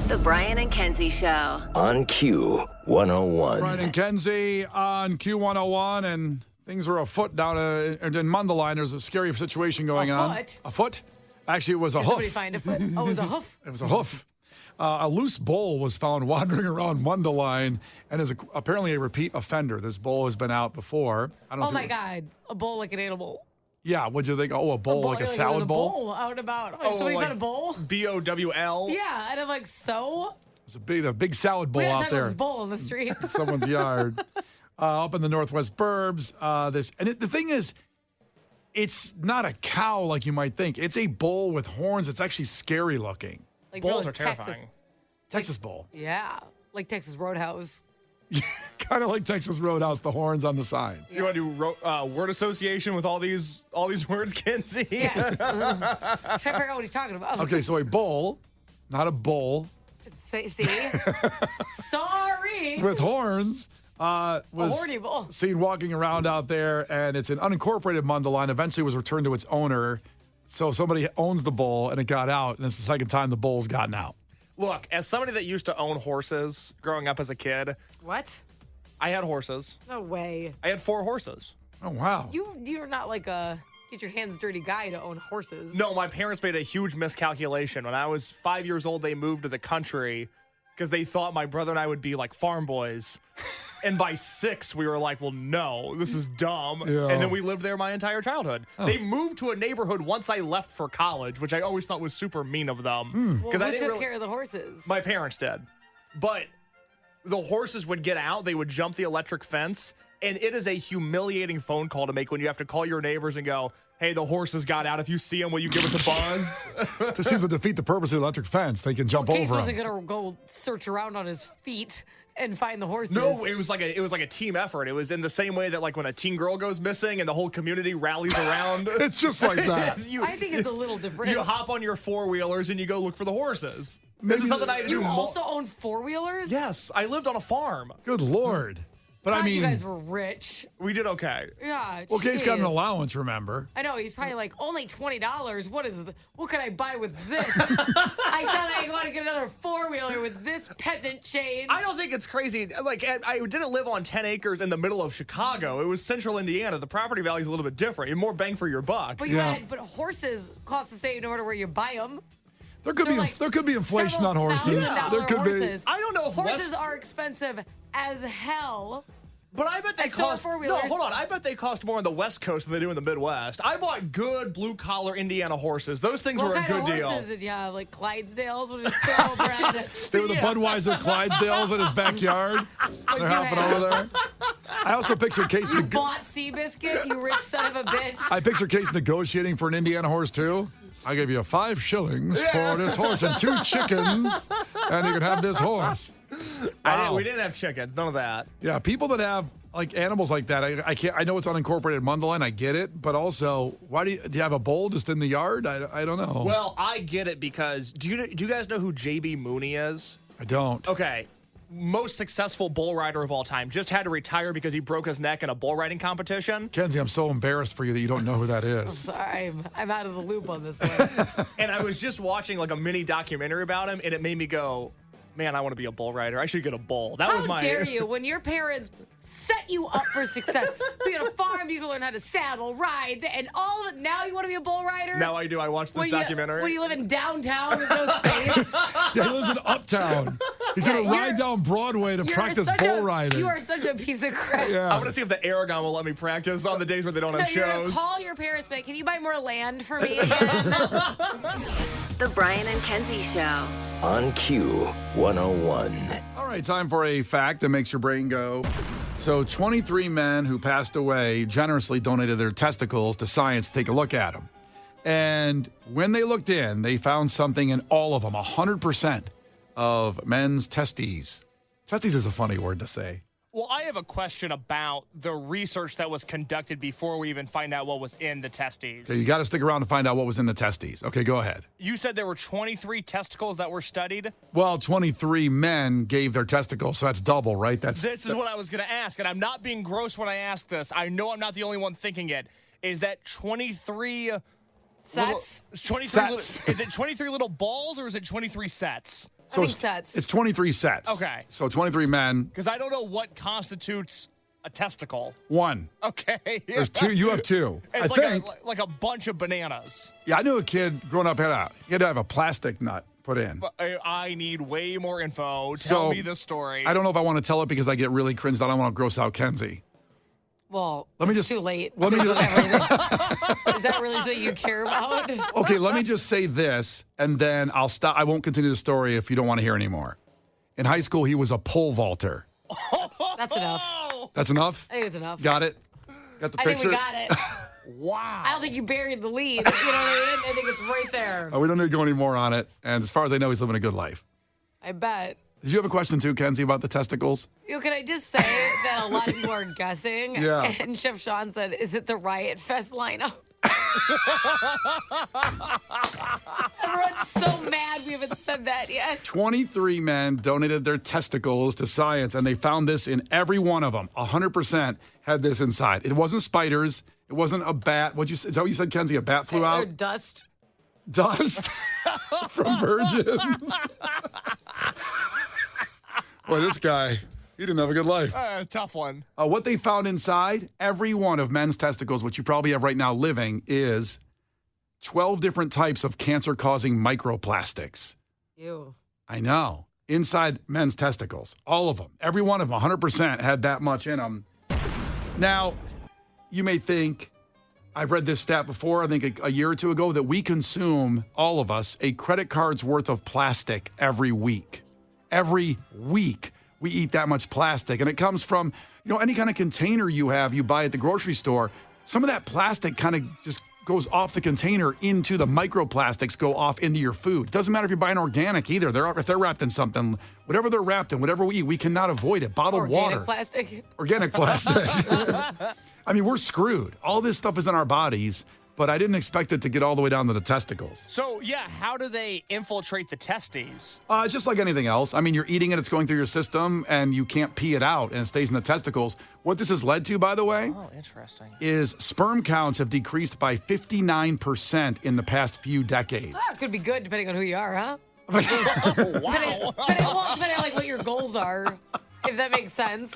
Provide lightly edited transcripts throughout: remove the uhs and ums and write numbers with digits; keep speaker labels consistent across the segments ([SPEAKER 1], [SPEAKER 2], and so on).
[SPEAKER 1] The Brian and Kenzie Show.
[SPEAKER 2] On Q101.
[SPEAKER 3] Brian and Kenzie on Q101, and things are afoot down in Mundelein. There's a scary situation going on. A foot? Actually, it was a hoof.
[SPEAKER 4] Did somebody find a foot? Oh, it was a hoof.
[SPEAKER 3] It was a hoof. A loose bull was found wandering around Mundelein and is apparently a repeat offender. This bull has been out before.
[SPEAKER 4] Oh, my God. A bull like an animal.
[SPEAKER 3] Yeah, what'd you think? Oh, a bowl, like a salad bowl?
[SPEAKER 4] A bowl out and about. Like, somebody found a bowl?
[SPEAKER 5] B-O-W-L?
[SPEAKER 4] Yeah, and I'm like, so?
[SPEAKER 3] It's a big salad bowl out there.
[SPEAKER 4] This bowl in the street.
[SPEAKER 3] In someone's yard. Up in the Northwest Burbs. The thing is, it's not a cow like you might think. It's a bull with horns. It's actually scary looking.
[SPEAKER 4] Like
[SPEAKER 5] Bulls
[SPEAKER 4] really
[SPEAKER 5] are terrifying.
[SPEAKER 3] Texas bull.
[SPEAKER 4] Yeah, like Texas Roadhouse.
[SPEAKER 3] Kind of like Texas Roadhouse, the horns on the side.
[SPEAKER 5] You want to do word association with all these words, Kenzie?
[SPEAKER 4] Yes. Trying to figure out what he's talking about.
[SPEAKER 3] Okay, so a bull, not a bull.
[SPEAKER 4] See? Sorry.
[SPEAKER 3] With horns. Was
[SPEAKER 4] horny bull.
[SPEAKER 3] seen walking around out there, and it's an unincorporated Mundelein. Eventually was returned to its owner. So somebody owns the bull, and it got out, and it's the second time the bull's gotten out.
[SPEAKER 5] Look, as somebody that used to own horses growing up as a kid,
[SPEAKER 4] What?
[SPEAKER 5] I had horses.
[SPEAKER 4] No way.
[SPEAKER 5] I had 4 horses.
[SPEAKER 3] Oh, wow.
[SPEAKER 4] You're not like a get your hands dirty guy to own horses.
[SPEAKER 5] No, my parents made a huge miscalculation. When I was 5 years old, they moved to the country because they thought my brother and I would be like farm boys. And by 6, we were like, well, no, this is dumb.
[SPEAKER 3] Yeah.
[SPEAKER 5] And then we lived there my entire childhood. Oh. They moved to a neighborhood once I left for college, which I always thought was super mean of them.
[SPEAKER 4] Well, who
[SPEAKER 5] I
[SPEAKER 4] took care of the horses?
[SPEAKER 5] My parents did. But the horses would get out. They would jump the electric fence. And it is a humiliating phone call to make when you have to call your neighbors and go, hey, the horses got out. If you see them, will you give us a buzz?
[SPEAKER 3] This seems to defeat the purpose of the electric fence. They can jump
[SPEAKER 4] Case
[SPEAKER 3] over
[SPEAKER 4] wasn't
[SPEAKER 3] them.
[SPEAKER 4] going to go search around on his feet and find the horses.
[SPEAKER 5] No, it was like a team effort. It was in the same way that like when a teen girl goes missing and the whole community rallies around.
[SPEAKER 3] It's just like that.
[SPEAKER 4] I think it's a little different.
[SPEAKER 5] You hop on your 4-wheelers and you go look for the horses. This is something I had to do.
[SPEAKER 4] You also own 4-wheelers?
[SPEAKER 5] Yes, I lived on a farm.
[SPEAKER 3] Good Lord. But I mean,
[SPEAKER 4] you guys were rich.
[SPEAKER 5] We did okay.
[SPEAKER 4] Yeah.
[SPEAKER 3] Well, Kate's got an
[SPEAKER 4] jeez.
[SPEAKER 3] allowance, remember?
[SPEAKER 4] I know. He's probably like, only $20. What can I buy with this? I thought I want to get another 4-wheeler with this peasant change.
[SPEAKER 5] I don't think it's crazy. Like, I didn't live on 10 acres in the middle of Chicago. It was central Indiana. The property value is a little bit different. You have more bang for your buck.
[SPEAKER 4] But but horses cost the same no matter where you buy them.
[SPEAKER 3] There could be inflation on horses. There could
[SPEAKER 4] horses.
[SPEAKER 5] I don't know if
[SPEAKER 4] horses are expensive as hell.
[SPEAKER 5] But I bet they
[SPEAKER 4] And so are
[SPEAKER 5] cost. No,
[SPEAKER 4] 4-wheelers.
[SPEAKER 5] hold on. I bet they cost more on the West Coast than they do in the Midwest. I bought good blue collar Indiana horses. Those things were a good
[SPEAKER 4] What kind of
[SPEAKER 5] deal.
[SPEAKER 4] horses did you have? Like Clydesdales? What is thoroughbred?
[SPEAKER 3] They were the Budweiser Clydesdales in his backyard.
[SPEAKER 4] What'd
[SPEAKER 3] They're
[SPEAKER 4] you
[SPEAKER 3] hopping
[SPEAKER 4] have?
[SPEAKER 3] over there. I also picture Case.
[SPEAKER 4] You bought Seabiscuit, you rich son of a bitch.
[SPEAKER 3] I picture Case negotiating for an Indiana horse too. I give you 5 shillings for this horse and 2 chickens, and you can have this horse. Wow.
[SPEAKER 5] We didn't have chickens. None of that.
[SPEAKER 3] Yeah, people that have like animals like that, I can't. I know it's unincorporated Mundelein. I get it, but also, why do you have a bull just in the yard? I don't know.
[SPEAKER 5] Well, I get it because do you guys know who J.B. Mooney is?
[SPEAKER 3] I don't.
[SPEAKER 5] Okay. Most successful bull rider of all time. Just had to retire because he broke his neck in a bull riding competition.
[SPEAKER 3] Kenzie, I'm so embarrassed for you that you don't know who that is.
[SPEAKER 4] Sorry, I'm out of the loop on this one.
[SPEAKER 5] And I was just watching like a mini documentary about him, and it made me go, man, I want to be a bull rider. I should get a bull. That was my.
[SPEAKER 4] How dare you? When your parents set you up for success, you get a farm, you can learn how to saddle, ride, and all of it. Now you want to be a bull rider?
[SPEAKER 5] Now I do. I watched this documentary.
[SPEAKER 4] When you live in downtown with no space?
[SPEAKER 3] Yeah, he lives in Uptown. He's going to ride down Broadway to practice bull riding.
[SPEAKER 4] You are such a piece of crap.
[SPEAKER 3] Yeah.
[SPEAKER 5] I want to see if the Aragon will let me practice on the days where they don't have
[SPEAKER 4] You're going to
[SPEAKER 5] shows.
[SPEAKER 4] call your parents, but can you buy more land for me again?
[SPEAKER 1] The Brian and Kenzie Show.
[SPEAKER 2] On Q101.
[SPEAKER 3] All right, time for a fact that makes your brain go. So 23 men who passed away generously donated their testicles to science to take a look at them. And when they looked in, they found something in all of them, 100% of men's testes. Testes is a funny word to say.
[SPEAKER 6] Well, I have a question about the research that was conducted before we even find out what was in the testes.
[SPEAKER 3] So you got to stick around to find out what was in the testes. Okay, go ahead.
[SPEAKER 6] You said there were 23 testicles that were studied?
[SPEAKER 3] Well, 23 men gave their testicles, so that's double, right?
[SPEAKER 6] This is what I was going to ask, and I'm not being gross when I ask this. I know I'm not the only one thinking it. Is that 23...
[SPEAKER 4] Sets?
[SPEAKER 6] 23
[SPEAKER 3] Sets.
[SPEAKER 6] Is it 23 little balls, or is it 23 sets?
[SPEAKER 3] So
[SPEAKER 4] think sets.
[SPEAKER 3] It's 23 sets.
[SPEAKER 6] Okay.
[SPEAKER 3] So 23 men.
[SPEAKER 6] Because I don't know what constitutes a testicle.
[SPEAKER 3] One.
[SPEAKER 6] Okay.
[SPEAKER 3] There's two. You have two.
[SPEAKER 6] It's
[SPEAKER 3] I think.
[SPEAKER 6] like a bunch of bananas.
[SPEAKER 3] Yeah, I knew a kid growing up he had to have a plastic nut put in.
[SPEAKER 6] But I need way more info. Tell
[SPEAKER 3] So,
[SPEAKER 6] me the story.
[SPEAKER 3] I don't know if I want to tell it because I get really cringed. I don't want to gross out Kenzie.
[SPEAKER 4] Well,
[SPEAKER 3] Let me
[SPEAKER 4] it's
[SPEAKER 3] just-
[SPEAKER 4] too late.
[SPEAKER 3] let me
[SPEAKER 4] Is
[SPEAKER 3] just-
[SPEAKER 4] that really something you care about?
[SPEAKER 3] Okay, let me just say this, and then I'll stop. I won't continue the story if you don't want to hear anymore. In high school, he was a pole vaulter.
[SPEAKER 4] That's enough.
[SPEAKER 3] That's enough?
[SPEAKER 4] I think it's enough.
[SPEAKER 3] Got it? Got the
[SPEAKER 4] I
[SPEAKER 3] picture?
[SPEAKER 4] think we got it.
[SPEAKER 6] Wow.
[SPEAKER 4] I don't think you buried the lead. You know what I mean? I think it's right there.
[SPEAKER 3] We don't need to go any more on it. And as far as I know, he's living a good life.
[SPEAKER 4] I bet.
[SPEAKER 3] Did you have a question too, Kenzie, about the testicles?
[SPEAKER 4] Can I just say that a lot of people are guessing?
[SPEAKER 3] Yeah.
[SPEAKER 4] And Chef Sean said, is it the Riot Fest lineup? Everyone's so mad we haven't said that yet.
[SPEAKER 3] 23 men donated their testicles to science, and they found this in every one of them. 100% had this inside. It wasn't spiders. It wasn't a bat. Is that what you said, Kenzie? A bat flew
[SPEAKER 4] Or
[SPEAKER 3] out?
[SPEAKER 4] dust.
[SPEAKER 3] Dust from virgins. Boy, this guy, he didn't have a good life.
[SPEAKER 6] Tough one.
[SPEAKER 3] What they found inside every one of men's testicles, which you probably have right now living, is 12 different types of cancer-causing microplastics.
[SPEAKER 4] Ew.
[SPEAKER 3] I know. Inside men's testicles. All of them. Every one of them, 100% had that much in them. Now, you may think, I've read this stat before, I think a year or two ago, that we consume, all of us, a credit card's worth of plastic every week. Every week we eat that much plastic. And it comes from, any kind of container you have, you buy at the grocery store. Some of that plastic kind of just goes off the container into the microplastics, go off into your food. It doesn't matter if you're buying organic either. If they're wrapped in something, whatever they're wrapped in, whatever we eat, we cannot avoid it. Bottled
[SPEAKER 4] Organic
[SPEAKER 3] water.
[SPEAKER 4] plastic.
[SPEAKER 3] Organic plastic. I mean, we're screwed. All this stuff is in our bodies, but I didn't expect it to get all the way down to the testicles.
[SPEAKER 6] So, yeah, how do they infiltrate the testes?
[SPEAKER 3] Just like anything else. I mean, you're eating it, it's going through your system, and you can't pee it out, and it stays in the testicles. What this has led to, by the way,
[SPEAKER 6] Oh, interesting.
[SPEAKER 3] is sperm counts have decreased by 59% in the past few decades.
[SPEAKER 4] That could be good depending on who you are, huh?
[SPEAKER 6] Wow.
[SPEAKER 4] Depending on like what your goals are, if that makes sense.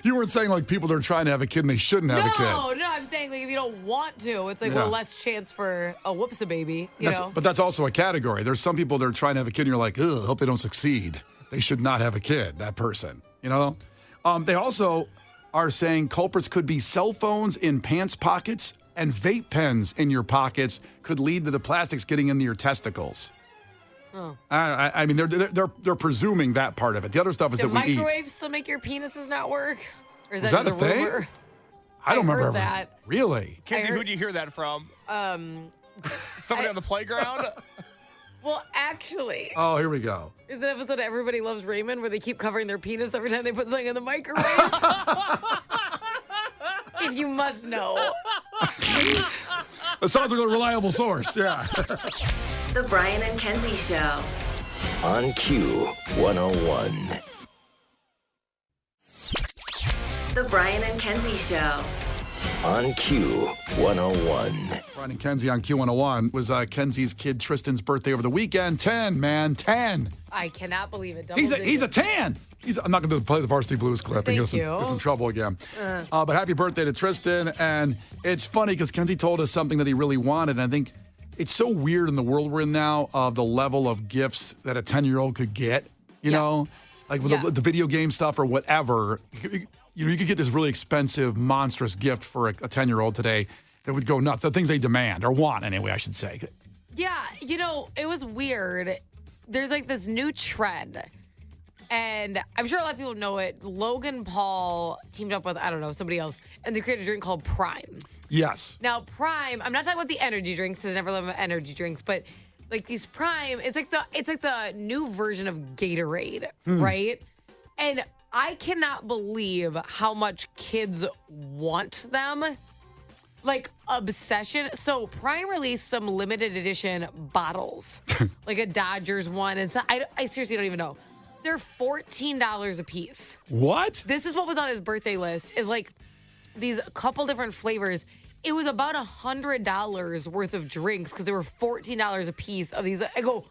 [SPEAKER 3] You weren't saying like people that are trying to have a kid and they shouldn't have a kid.
[SPEAKER 4] No, I'm saying like if you don't want to, it's like
[SPEAKER 3] Yeah.
[SPEAKER 4] less chance for a whoops a baby, you know.
[SPEAKER 3] But that's also a category. There's some people that are trying to have a kid and you're like, ugh, hope they don't succeed. They should not have a kid, that person, They also are saying culprits could be cell phones in pants pockets and vape pens in your pockets could lead to the plastics getting into your testicles.
[SPEAKER 4] Oh.
[SPEAKER 3] I mean, they're presuming that part of it. The other stuff is
[SPEAKER 4] Do
[SPEAKER 3] that we eat.
[SPEAKER 4] microwaves still make your penises not work? Or is
[SPEAKER 3] Was
[SPEAKER 4] that
[SPEAKER 3] that
[SPEAKER 4] just
[SPEAKER 3] a
[SPEAKER 4] a
[SPEAKER 3] thing?
[SPEAKER 4] rumor?
[SPEAKER 3] I don't remember
[SPEAKER 4] heard that.
[SPEAKER 3] Really?
[SPEAKER 6] Kenzie,
[SPEAKER 4] I heard-
[SPEAKER 6] who'd you hear that from? Somebody
[SPEAKER 4] I-
[SPEAKER 6] on the playground?
[SPEAKER 4] Well, actually,
[SPEAKER 3] Oh, here we go.
[SPEAKER 4] there's an episode of Everybody Loves Raymond where they keep covering their penis every time they put something in the microwave. If you must know.
[SPEAKER 3] That sounds like a reliable source. Yeah.
[SPEAKER 1] The Brian and Kenzie Show.
[SPEAKER 2] On Q 101.
[SPEAKER 1] The Brian and Kenzie Show.
[SPEAKER 2] On Q 101.
[SPEAKER 3] Brian and Kenzie on Q101 was Kenzie's kid Tristan's birthday over the weekend. 10, man, 10.
[SPEAKER 4] I cannot believe it.
[SPEAKER 3] He's a
[SPEAKER 4] Double
[SPEAKER 3] 10. I'm not going to play the Varsity Blues clip and
[SPEAKER 4] Thank
[SPEAKER 3] get
[SPEAKER 4] you.
[SPEAKER 3] us in trouble again. But happy birthday to Tristan. And it's funny because Kenzie told us something that he really wanted. And I think it's so weird in the world we're in now of the level of gifts that a 10-year-old could get, you know? Like with the video game stuff or whatever. You could get this really expensive, monstrous gift for a 10-year-old today that would go nuts. The things they demand or want, anyway, I should say.
[SPEAKER 4] Yeah, it was weird. There's like this new trend, and I'm sure a lot of people know it. Logan Paul teamed up with, I don't know, somebody else, and they created a drink called Prime.
[SPEAKER 3] Yes.
[SPEAKER 4] Now, Prime, I'm not talking about the energy drinks, because I never love energy drinks, but like these Prime, it's like the new version of Gatorade, right? And I cannot believe how much kids want them. Like, obsession. So, Prime released some limited edition bottles, like a Dodgers one. And so I seriously don't even know. They're $14 a piece.
[SPEAKER 3] What?
[SPEAKER 4] This is what was on his birthday list, is like these couple different flavors. It was about $100 worth of drinks because they were $14 a piece of these. I go,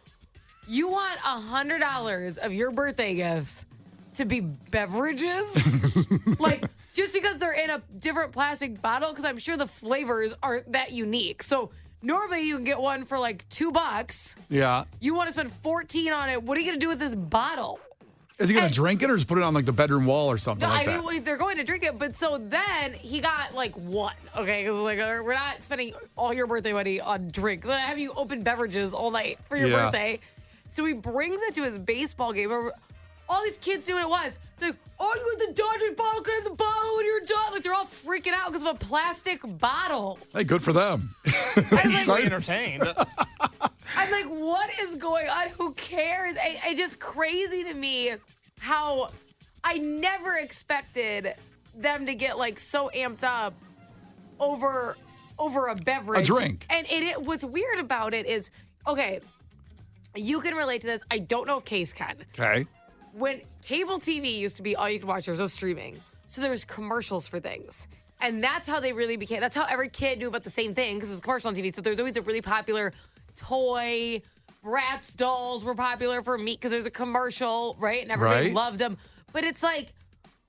[SPEAKER 4] You want $100 of your birthday gifts to be beverages? Like, just because they're in a different plastic bottle? Because I'm sure the flavors aren't that unique. So normally you can get one for like $2.
[SPEAKER 3] Yeah.
[SPEAKER 4] You want to spend $14 on it. What are you going to do with this bottle?
[SPEAKER 3] Is he going to drink it or just put it on like the bedroom wall or something
[SPEAKER 4] No,
[SPEAKER 3] like
[SPEAKER 4] I
[SPEAKER 3] that?
[SPEAKER 4] mean, they're going to drink it. But so then he got like one. Okay. Because like, we're not spending all your birthday money on drinks. And I have you open beverages all night for your birthday. So he brings it to his baseball game. All these kids knew what it was. They're like, oh, you had the Dodgers bottle? Can I have the bottle when you're done? Like, they're all freaking out because of a plastic bottle.
[SPEAKER 3] Hey, good for them.
[SPEAKER 6] Easily entertained.
[SPEAKER 4] I'm like, what is going on? Who cares? It's just crazy to me how I never expected them to get, like, so amped up over a beverage.
[SPEAKER 3] A drink.
[SPEAKER 4] And what's weird about it is, okay, you can relate to this. I don't know if Case can.
[SPEAKER 3] Okay.
[SPEAKER 4] When cable TV used to be all you could watch, there was no streaming. So there was commercials for things. And that's how they really became, that's how every kid knew about the same thing because it was a commercial on TV. So there's always a really popular toy. Bratz dolls were popular for me because there's a commercial, right? And everybody loved them. But it's like,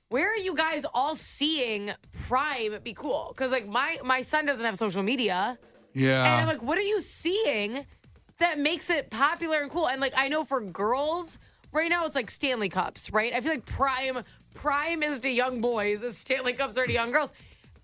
[SPEAKER 4] where are you guys all seeing Prime be cool? Because like my son doesn't have social media.
[SPEAKER 3] Yeah.
[SPEAKER 4] And I'm like, what are you seeing that makes it popular and cool? And like, I know for girls, right now it's like Stanley Cups, right? I feel like Prime is to young boys as Stanley Cups are to young girls.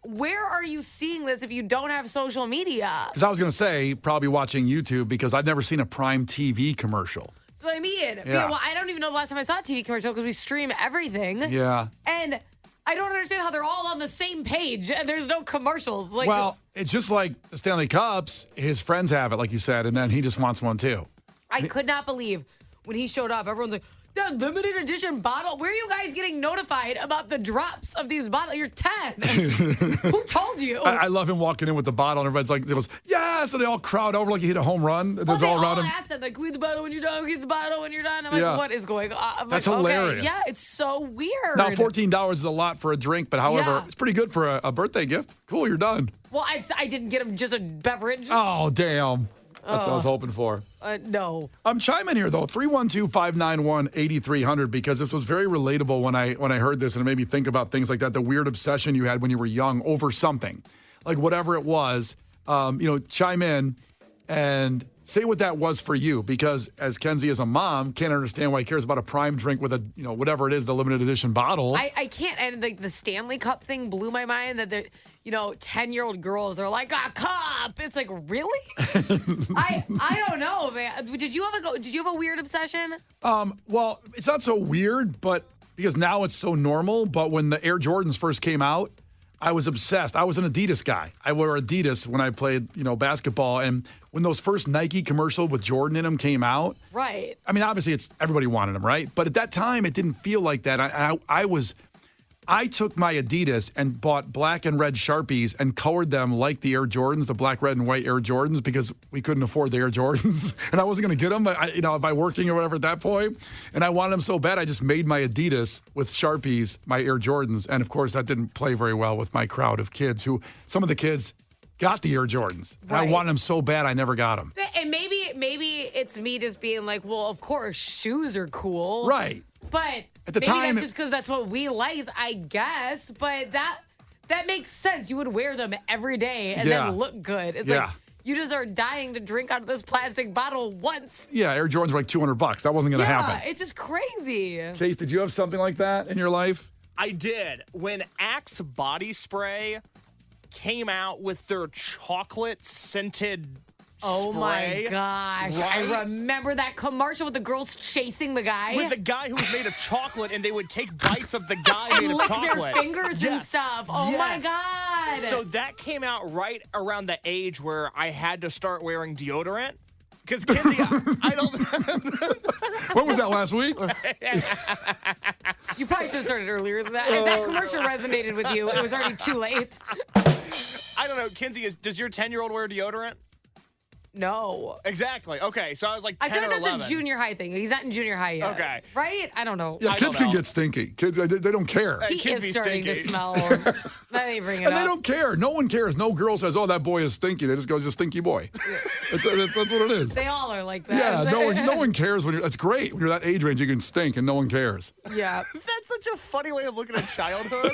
[SPEAKER 4] Where are you seeing this if you don't have social media?
[SPEAKER 3] Because I was going to say, probably watching YouTube because I've never seen a Prime TV commercial.
[SPEAKER 4] That's what I mean.
[SPEAKER 3] Yeah.
[SPEAKER 4] You know, well, I don't even know the last time I saw a TV commercial because we stream everything.
[SPEAKER 3] Yeah.
[SPEAKER 4] And I don't understand how they're all on the same page and there's no commercials. Like,
[SPEAKER 3] Well, it's just like the Stanley Cups. His friends have it, like you said, and then he just wants one too.
[SPEAKER 4] I could not believe when he showed up, everyone's like, that limited edition bottle. Where are you guys getting notified about the drops of these bottles? You're 10. Who told you?
[SPEAKER 3] I love him walking in with the bottle, and everybody's like, it goes, yes, and they all crowd over like he hit a home run. There's
[SPEAKER 4] They
[SPEAKER 3] all around him.
[SPEAKER 4] asked him, like, squeeze the bottle when you're done, squeeze the bottle when you're done. I'm
[SPEAKER 3] Yeah.
[SPEAKER 4] like, what is going on? I'm
[SPEAKER 3] That's
[SPEAKER 4] like,
[SPEAKER 3] hilarious.
[SPEAKER 4] Okay, yeah, it's so weird.
[SPEAKER 3] Now, $14 is a lot for a drink, but however,
[SPEAKER 4] Yeah.
[SPEAKER 3] it's pretty good for a birthday gift. Cool, you're done.
[SPEAKER 4] Well, I didn't get him just a beverage.
[SPEAKER 3] Oh, damn. That's what I was hoping for.
[SPEAKER 4] No.
[SPEAKER 3] Chime in here, though, 312-591-8300, because this was very relatable when I heard this, and it made me think about things like that, the weird obsession you had when you were young over something. Like whatever it was, chime in and say what that was for you, because as Kenzie as a mom can't understand why he cares about a Prime drink with a, whatever it is, the limited edition bottle.
[SPEAKER 4] I can't. And like the Stanley Cup thing blew my mind that the 10-year-old girls are like, a cup. It's like, really? I don't know, man. Did you have a weird obsession?
[SPEAKER 3] Well, it's not so weird, but because now it's so normal. But when the Air Jordans first came out, I was obsessed. I was an Adidas guy. I wore Adidas when I played, basketball. And when those first Nike commercials with Jordan in them came out,
[SPEAKER 4] Right.
[SPEAKER 3] I mean, obviously, everybody wanted them, right? But at that time, it didn't feel like that. I took my Adidas and bought black and red Sharpies and colored them like the Air Jordans, the black, red, and white Air Jordans, because we couldn't afford the Air Jordans. And I wasn't going to get them, by working or whatever at that point. And I wanted them so bad, I just made my Adidas with Sharpies, my Air Jordans. And, of course, that didn't play very well with my crowd of kids some of the kids got the Air Jordans. And
[SPEAKER 4] Right.
[SPEAKER 3] I wanted them so bad, I never got them.
[SPEAKER 4] And maybe it's me just being like, well, of course, shoes are cool.
[SPEAKER 3] Right.
[SPEAKER 4] But
[SPEAKER 3] At the
[SPEAKER 4] maybe
[SPEAKER 3] time,
[SPEAKER 4] that's just because that's what we liked, I guess. But that makes sense. You would wear them every day and
[SPEAKER 3] Yeah.
[SPEAKER 4] then look good. It's
[SPEAKER 3] Yeah.
[SPEAKER 4] like you just are dying to drink out of this plastic bottle once.
[SPEAKER 3] Yeah, Air Jordans were like $200. That wasn't going to happen.
[SPEAKER 4] It's just crazy.
[SPEAKER 3] Case, did you have something like that in your life?
[SPEAKER 6] I did. When Axe body spray came out with their chocolate scented
[SPEAKER 4] Oh my
[SPEAKER 6] spray,
[SPEAKER 4] gosh.
[SPEAKER 6] right?
[SPEAKER 4] I remember that commercial with the girls chasing the guy.
[SPEAKER 6] with the guy who was made of chocolate, and they would take bites of the guy
[SPEAKER 4] and
[SPEAKER 6] made of
[SPEAKER 4] lick
[SPEAKER 6] chocolate.
[SPEAKER 4] their fingers and
[SPEAKER 6] Yes.
[SPEAKER 4] stuff. Oh my
[SPEAKER 6] Yes.
[SPEAKER 4] God.
[SPEAKER 6] So that came out right around the age where I had to start wearing deodorant. Because Kenzie, I don't.
[SPEAKER 3] When was that, last week?
[SPEAKER 4] You probably should have started earlier than that. If that commercial resonated with you, it was already too late.
[SPEAKER 6] I don't know, Kenzie. Does your 10-year-old wear deodorant?
[SPEAKER 4] No.
[SPEAKER 6] Exactly. Okay, so I was like 10
[SPEAKER 4] I feel like
[SPEAKER 6] or
[SPEAKER 4] that's
[SPEAKER 6] 11.
[SPEAKER 4] a junior high thing. He's not in junior high yet.
[SPEAKER 6] Okay.
[SPEAKER 4] Right? I don't know.
[SPEAKER 3] Yeah,
[SPEAKER 6] I
[SPEAKER 3] kids
[SPEAKER 6] don't
[SPEAKER 3] can
[SPEAKER 6] know.
[SPEAKER 3] get stinky. Kids, they don't care.
[SPEAKER 6] Hey,
[SPEAKER 4] He
[SPEAKER 6] kids be
[SPEAKER 4] is starting to
[SPEAKER 6] stinky.
[SPEAKER 4] smell. Now they bring it
[SPEAKER 3] And
[SPEAKER 4] up.
[SPEAKER 3] they don't care. No one cares. No girl says, "Oh, that boy is stinky." They just go, "He's a stinky boy." That's what it is.
[SPEAKER 4] They all are like that.
[SPEAKER 3] Yeah, no one cares when you're. That's great. When you're that age range, you can stink and no one cares.
[SPEAKER 4] Yeah.
[SPEAKER 6] That's such a funny way of looking at childhood.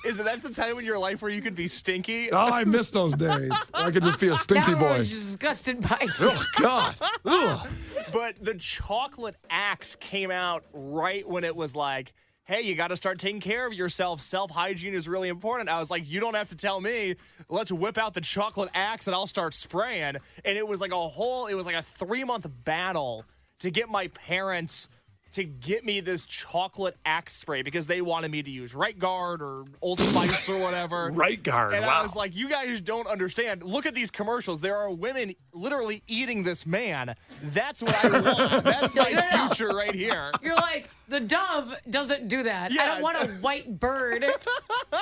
[SPEAKER 6] Is that that's the time in your life where you could be stinky?
[SPEAKER 3] Oh, I miss those days. I could just be a stinky
[SPEAKER 4] Now
[SPEAKER 3] boy.
[SPEAKER 4] everyone's disgusted by you.
[SPEAKER 3] Oh God. Ugh.
[SPEAKER 6] But the chocolate axe came out right when it was like, hey, you got to start taking care of yourself. Self-hygiene is really important. I was like, you don't have to tell me. Let's whip out the chocolate axe and I'll start spraying. And it was like a 3-month battle to get my parents to get me this chocolate axe spray because they wanted me to use Right Guard or Old Spice or whatever.
[SPEAKER 3] Right Guard.
[SPEAKER 6] And
[SPEAKER 3] Wow.
[SPEAKER 6] I was like, you guys don't understand. Look at these commercials. There are women literally eating this man. That's what I want. That's my future right here.
[SPEAKER 4] You're like, the dove doesn't do that. I
[SPEAKER 6] Yeah.
[SPEAKER 4] don't want a white bird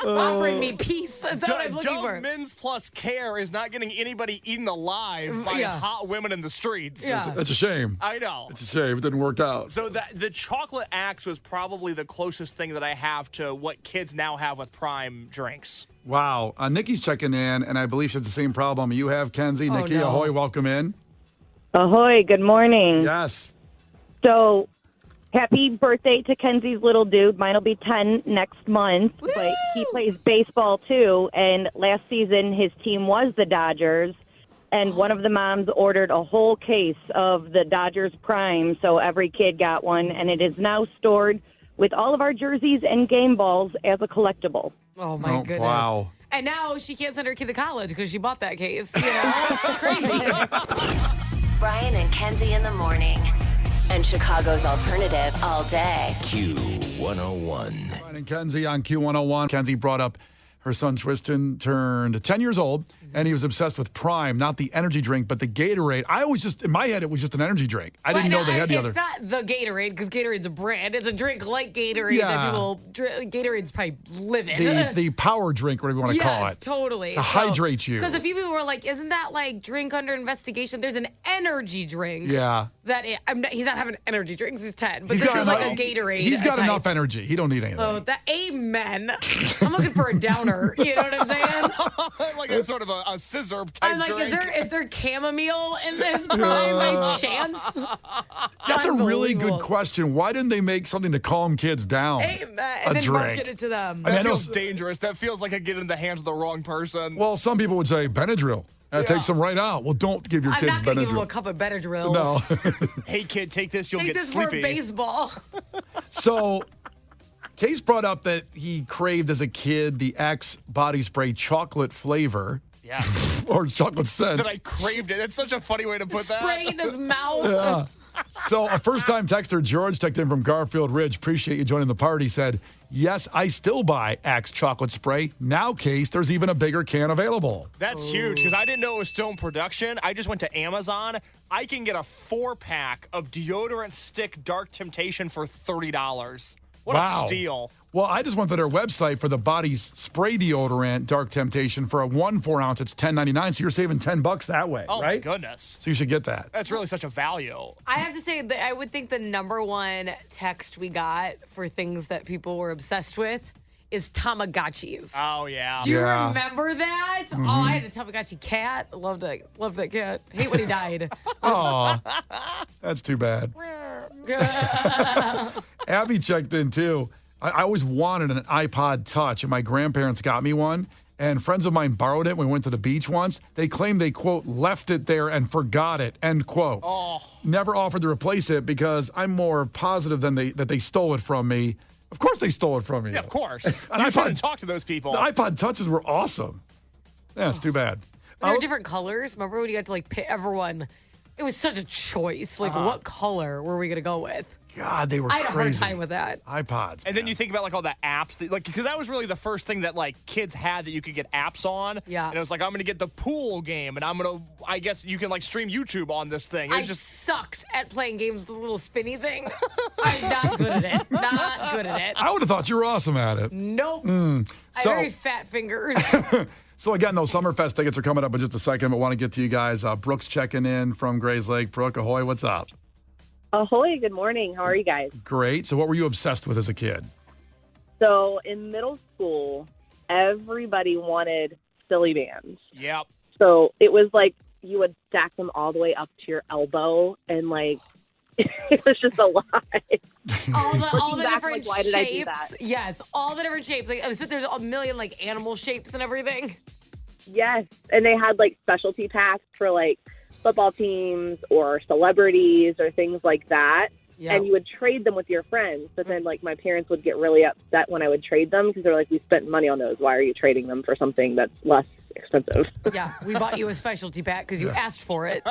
[SPEAKER 4] offering me peace. That's what I'm looking
[SPEAKER 6] Dove
[SPEAKER 4] for.
[SPEAKER 6] Men's Plus Care is not getting anybody eaten alive by
[SPEAKER 4] Yeah.
[SPEAKER 6] hot women in the streets.
[SPEAKER 4] Yeah.
[SPEAKER 3] That's a shame.
[SPEAKER 6] I know.
[SPEAKER 3] It's a shame. It didn't work out.
[SPEAKER 6] So the chocolate axe was probably the closest thing that I have to what kids now have with Prime drinks.
[SPEAKER 3] Wow. Nikki's checking in, and I believe she has the same problem you have, Kenzie.
[SPEAKER 4] Oh,
[SPEAKER 3] Nikki,
[SPEAKER 4] no.
[SPEAKER 3] ahoy, welcome in.
[SPEAKER 7] Ahoy, good morning.
[SPEAKER 3] Yes.
[SPEAKER 7] So, happy birthday to Kenzie's little dude. Mine will be 10 next month, but he plays baseball too. And last season, his team was the Dodgers. And one of the moms ordered a whole case of the Dodgers Prime, so every kid got one. And it is now stored with all of our jerseys and game balls as a collectible.
[SPEAKER 4] Oh, my goodness.
[SPEAKER 3] Wow.
[SPEAKER 4] And now she can't send her kid to college because she bought that case. You know? It's crazy.
[SPEAKER 1] Brian and Kenzie in the morning. And Chicago's alternative all day.
[SPEAKER 2] Q101.
[SPEAKER 3] Brian and Kenzie on Q101. Kenzie brought up her son Tristan turned 10 years old, and he was obsessed with Prime, not the energy drink, but the Gatorade. I always just, in my head, it was just an energy drink. I didn't know they had the other.
[SPEAKER 4] It's not the Gatorade because Gatorade's a brand. It's a drink like Gatorade
[SPEAKER 3] Yeah.
[SPEAKER 4] that people Gatorade's probably living.
[SPEAKER 3] The power drink, whatever you want to call
[SPEAKER 4] Yes,
[SPEAKER 3] it.
[SPEAKER 4] totally.
[SPEAKER 3] To hydrate you.
[SPEAKER 4] Because a few people were like, "Isn't that like drink under investigation?" There's an energy drink.
[SPEAKER 3] Yeah.
[SPEAKER 4] He's not having energy drinks. He's 10, but
[SPEAKER 3] He's
[SPEAKER 4] this
[SPEAKER 3] got
[SPEAKER 4] is like a
[SPEAKER 3] enough-
[SPEAKER 4] Gatorade.
[SPEAKER 3] He's got
[SPEAKER 4] type.
[SPEAKER 3] enough energy. He don't need anything.
[SPEAKER 4] Oh, amen. I'm looking for a downer. You know what I'm saying?
[SPEAKER 6] Like a sort of a scissor type
[SPEAKER 4] I'm like,
[SPEAKER 6] drink.
[SPEAKER 4] is there chamomile in this Prime by chance?
[SPEAKER 3] That's a really good
[SPEAKER 4] Unbelievable.
[SPEAKER 3] question. Why didn't they make something to calm kids down?
[SPEAKER 4] Amen.
[SPEAKER 3] A
[SPEAKER 4] And then
[SPEAKER 3] drink.
[SPEAKER 4] market it to them.
[SPEAKER 3] I mean,
[SPEAKER 6] That
[SPEAKER 3] I know
[SPEAKER 6] feels dangerous. That feels like I get in the hands of the wrong person.
[SPEAKER 3] Well, some people would say Benadryl. That takes them right out. Well, don't give your
[SPEAKER 4] I'm
[SPEAKER 3] kids
[SPEAKER 4] not going to give him a
[SPEAKER 3] Benadryl.
[SPEAKER 4] cup of Benadryl.
[SPEAKER 3] No.
[SPEAKER 6] Hey, kid, take this. You'll
[SPEAKER 4] Take
[SPEAKER 6] get
[SPEAKER 4] this
[SPEAKER 6] sleepy.
[SPEAKER 4] for baseball.
[SPEAKER 3] So, Case brought up that he craved as a kid the Axe body spray chocolate flavor
[SPEAKER 6] Yes.
[SPEAKER 3] or chocolate scent.
[SPEAKER 6] That I craved it. That's such a funny way to put that.
[SPEAKER 4] Spray in his mouth.
[SPEAKER 3] So, a first-time texter, George, texted in from Garfield Ridge. Appreciate you joining the party. Said, "Yes, I still buy Axe chocolate spray. Now, Case, there's even a bigger can available."
[SPEAKER 6] That's huge because I didn't know it was still in production. I just went to Amazon. I can get a 4-pack of deodorant stick Dark Temptation for $30. What
[SPEAKER 3] Wow.
[SPEAKER 6] a steal.
[SPEAKER 3] Well, I just went to their website for the body's spray deodorant, Dark Temptation, for a 1 4-ounce. It's $10.99, so you're saving $10 that way,
[SPEAKER 6] Oh, my
[SPEAKER 3] right?
[SPEAKER 6] goodness.
[SPEAKER 3] So you should get that.
[SPEAKER 6] That's really such a value.
[SPEAKER 4] I have to say that I would think the number one text we got for things that people were obsessed with is Tamagotchis.
[SPEAKER 6] Oh, yeah.
[SPEAKER 4] Do you
[SPEAKER 3] Yeah.
[SPEAKER 4] remember that? Oh, I had a Tamagotchi cat. I loved that cat. Hate when he died.
[SPEAKER 3] Oh, that's too bad. Abby checked in too. I always wanted an iPod Touch, and my grandparents got me one. And friends of mine borrowed it when we went to the beach once. They claimed they, quote, left it there and forgot it, end quote.
[SPEAKER 6] Oh.
[SPEAKER 3] Never offered to replace it because I'm more positive than that they stole it from me. Of course they stole it from me.
[SPEAKER 6] Yeah, of course.
[SPEAKER 3] An
[SPEAKER 6] You
[SPEAKER 3] iPod-
[SPEAKER 6] shouldn't talk to those people.
[SPEAKER 3] The iPod Touches were awesome. Yeah, it's too bad.
[SPEAKER 4] There were different colors. Remember when you got to like pick everyone? It was such a choice. Like, what color were we going to go with?
[SPEAKER 3] God, they were
[SPEAKER 4] I had a hard
[SPEAKER 3] crazy.
[SPEAKER 4] time with that.
[SPEAKER 3] iPods.
[SPEAKER 6] And then you think about like all the apps that, like, because that was really the first thing that like kids had that you could get apps on.
[SPEAKER 4] Yeah.
[SPEAKER 6] And it was like, I'm going to get the pool game and I guess you can like stream YouTube on this thing. It
[SPEAKER 4] I
[SPEAKER 6] was just,
[SPEAKER 4] sucked at playing games with the little spinny thing. I'm not good at it. Not good at it.
[SPEAKER 3] I would have thought you were awesome at it.
[SPEAKER 4] Nope. I
[SPEAKER 3] So-
[SPEAKER 4] have very fat fingers.
[SPEAKER 3] So again, those Summerfest tickets are coming up in just a second, but want to get to you guys. Brooke's checking in from Grays Lake. Brooke, ahoy, what's up?
[SPEAKER 8] Ahoy, good morning. How are you guys?
[SPEAKER 3] Great. So what were you obsessed with as a kid?
[SPEAKER 8] So in middle school, everybody wanted silly bands.
[SPEAKER 5] Yep.
[SPEAKER 8] So it was like you would stack them all the way up to your elbow, and like it was just a lot.
[SPEAKER 4] All the
[SPEAKER 8] back,
[SPEAKER 4] different
[SPEAKER 8] like, why did I do
[SPEAKER 4] shapes.
[SPEAKER 8] that?
[SPEAKER 4] Yes, all the different shapes. Like there's a million like animal shapes and everything.
[SPEAKER 8] Yes, and they had like specialty packs for like football teams or celebrities or things like that.
[SPEAKER 4] Yeah.
[SPEAKER 8] And you would trade them with your friends. But then, like, my parents would get really upset when I would trade them because they're like, we spent money on those. Why are you trading them for something that's less expensive?
[SPEAKER 4] Yeah, we bought you a specialty pack because you asked for it.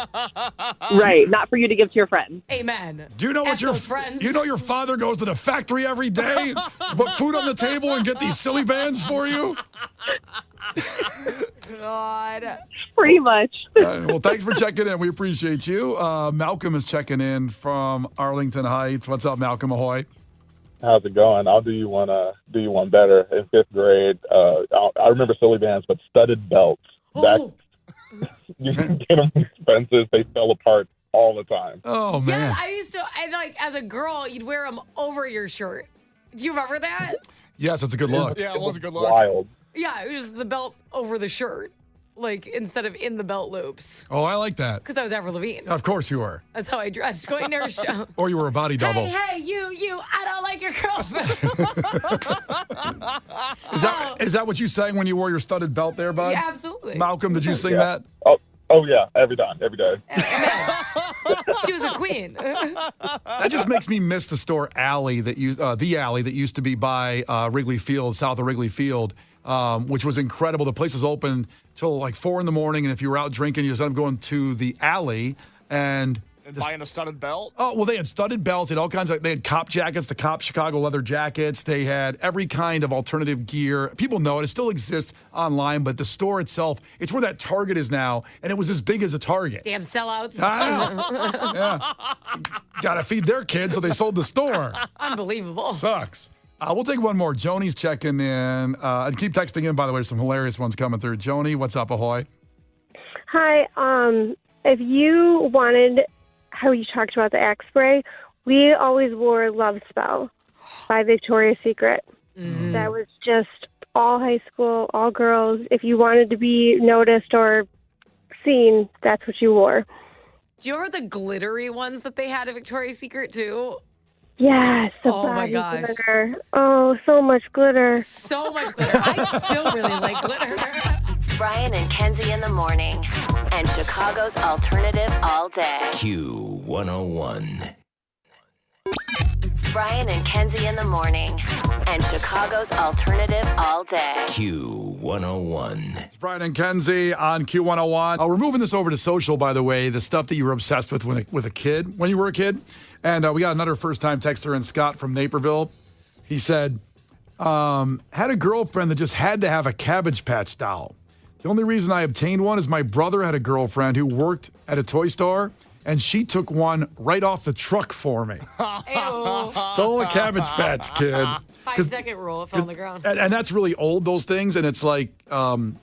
[SPEAKER 8] Right. Not for you to give to your friends.
[SPEAKER 4] Amen.
[SPEAKER 3] Do you know what
[SPEAKER 4] F
[SPEAKER 3] your
[SPEAKER 4] those friends.
[SPEAKER 3] You know your father goes to the factory every day to put food on the table and get these silly bands for you?
[SPEAKER 4] God.
[SPEAKER 8] Pretty much.
[SPEAKER 3] Well, thanks for checking in. We appreciate you. Malcolm is checking in from Arlington Heights. What's up, Malcolm? Ahoy.
[SPEAKER 9] How's it going? I'll do you one better. In fifth grade, I remember silly bands, but studded belts.
[SPEAKER 4] Oh.
[SPEAKER 9] You can get them expensive. They fell apart all the time.
[SPEAKER 3] Oh, man.
[SPEAKER 4] Yeah, I like as a girl, you'd wear them over your shirt. Do you remember that?
[SPEAKER 3] Yes, that's a good look.
[SPEAKER 5] Yeah, it was a good look.
[SPEAKER 9] Wild.
[SPEAKER 4] Yeah, it was just the belt over the shirt, like instead of in the belt loops.
[SPEAKER 3] Oh, I like that.
[SPEAKER 4] Because I was Avril Lavigne.
[SPEAKER 3] Of course you were.
[SPEAKER 4] That's how I dressed going to her show.
[SPEAKER 3] Or you were a body double.
[SPEAKER 4] Hey, you, I don't like your girlfriend.
[SPEAKER 3] Is that what you sang when you wore your studded belt there, bud?
[SPEAKER 4] Yeah, absolutely.
[SPEAKER 3] Malcolm, did you sing that?
[SPEAKER 9] Oh yeah, every time, every day.
[SPEAKER 4] She was a queen.
[SPEAKER 3] That just makes me miss the store alley the alley that used to be by Wrigley Field, south of Wrigley Field, which was incredible. The place was open till like 4 a.m, and if you were out drinking, you just ended up going to the alley and
[SPEAKER 5] buying a studded belt.
[SPEAKER 3] Oh, well, they had studded belts. They had all kinds of. They had cop jackets, the cop Chicago leather jackets. They had every kind of alternative gear. People know it. It still exists online, but the store itself, it's where that Target is now, and it was as big as a Target.
[SPEAKER 4] Damn sellouts.
[SPEAKER 3] I know. Yeah. Got to feed their kids, so they sold the store.
[SPEAKER 4] Unbelievable.
[SPEAKER 3] Sucks. We'll take one more. Joni's checking in. And keep texting in, by the way. There's some hilarious ones coming through. Joni, what's up, ahoy?
[SPEAKER 10] Hi. If you wanted, how you talked about the Axe spray, we always wore Love Spell by Victoria's Secret.
[SPEAKER 4] Mm-hmm.
[SPEAKER 10] That was just all high school, all girls. If you wanted to be noticed or seen, that's what you wore.
[SPEAKER 4] Do you remember the glittery ones that they had at Victoria's Secret too?
[SPEAKER 10] Yes. The
[SPEAKER 4] Oh, my
[SPEAKER 10] body
[SPEAKER 4] gosh.
[SPEAKER 10] glitter. Oh, so much glitter.
[SPEAKER 4] So much glitter. I still really like glitter.
[SPEAKER 1] Brian and Kenzie in the morning. And Chicago's alternative all day.
[SPEAKER 2] Q101.
[SPEAKER 1] Brian and Kenzie in the morning. And Chicago's alternative all day.
[SPEAKER 2] Q101.
[SPEAKER 3] It's Brian and Kenzie on Q101. We're moving this over to social, by the way, the stuff that you were obsessed with with a kid, when you were a kid. And we got another first-time texter in, Scott from Naperville. He said, had a girlfriend that just had to have a Cabbage Patch doll. The only reason I obtained one is my brother had a girlfriend who worked at a toy store, and she took one right off the truck for me.
[SPEAKER 4] Ew.
[SPEAKER 3] Stole a Cabbage Patch Kid.
[SPEAKER 4] 5-second rule. It fell on the ground.
[SPEAKER 3] And that's really old, those things. And it's like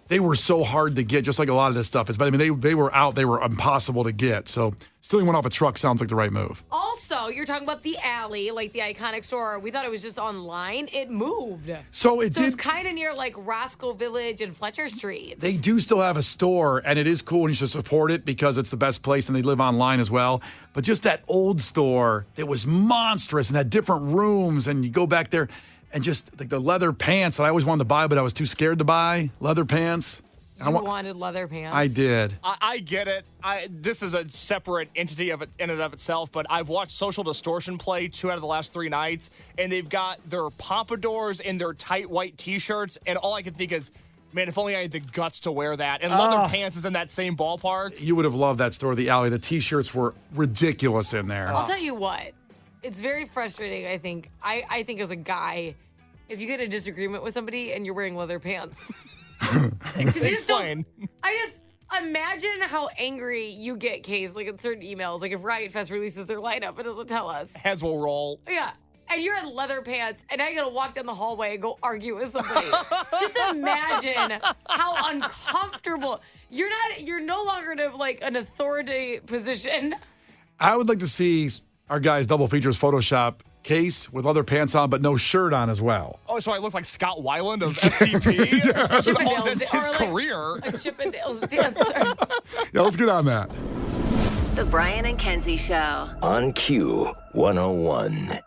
[SPEAKER 3] they were so hard to get, just like a lot of this stuff is. But I mean, they were out. They were impossible to get. So stealing one off a truck sounds like the right move.
[SPEAKER 4] Also, you're talking about the alley, like the iconic store. We thought it was just online. It moved.
[SPEAKER 3] So
[SPEAKER 4] It's kind of near like Roscoe Village and Fletcher Street.
[SPEAKER 3] They do still have a store, and it is cool, and you should support it because it's the best place, and they live online as well. But just that old store that was monstrous and had different rooms, and you go back there, and just like the leather pants that I always wanted to buy, but I was too scared to buy. Leather pants.
[SPEAKER 4] You wanted leather pants.
[SPEAKER 3] I did.
[SPEAKER 5] I get it. This is a separate entity in and of itself, but I've watched Social Distortion play 2 out of the last 3 nights, and they've got their pompadours and their tight white T-shirts, and all I can think is, man, if only I had the guts to wear that. And leather pants is in that same ballpark.
[SPEAKER 3] You would have loved that store, the alley. The T-shirts were ridiculous in there.
[SPEAKER 4] I'll tell you what. It's very frustrating, I think. I think as a guy, if you get a disagreement with somebody and you're wearing leather pants.
[SPEAKER 5] Explain.
[SPEAKER 4] I just imagine how angry you get, Case, like in certain emails. Like if Riot Fest releases their lineup, it doesn't tell us.
[SPEAKER 5] Heads will roll.
[SPEAKER 4] Yeah. and you're in leather pants, and I gotta walk down the hallway and go argue with somebody. Just imagine how uncomfortable. You're no longer in like an authority position.
[SPEAKER 3] I would like to see our guys double features Photoshop Case with leather pants on, but no shirt on as well.
[SPEAKER 5] Oh, so I look like Scott Weiland of STP? That's his career.
[SPEAKER 4] A Chippendales dancer.
[SPEAKER 3] Yeah, let's get on that.
[SPEAKER 1] The Brian and Kenzie Show.
[SPEAKER 2] On Q 101.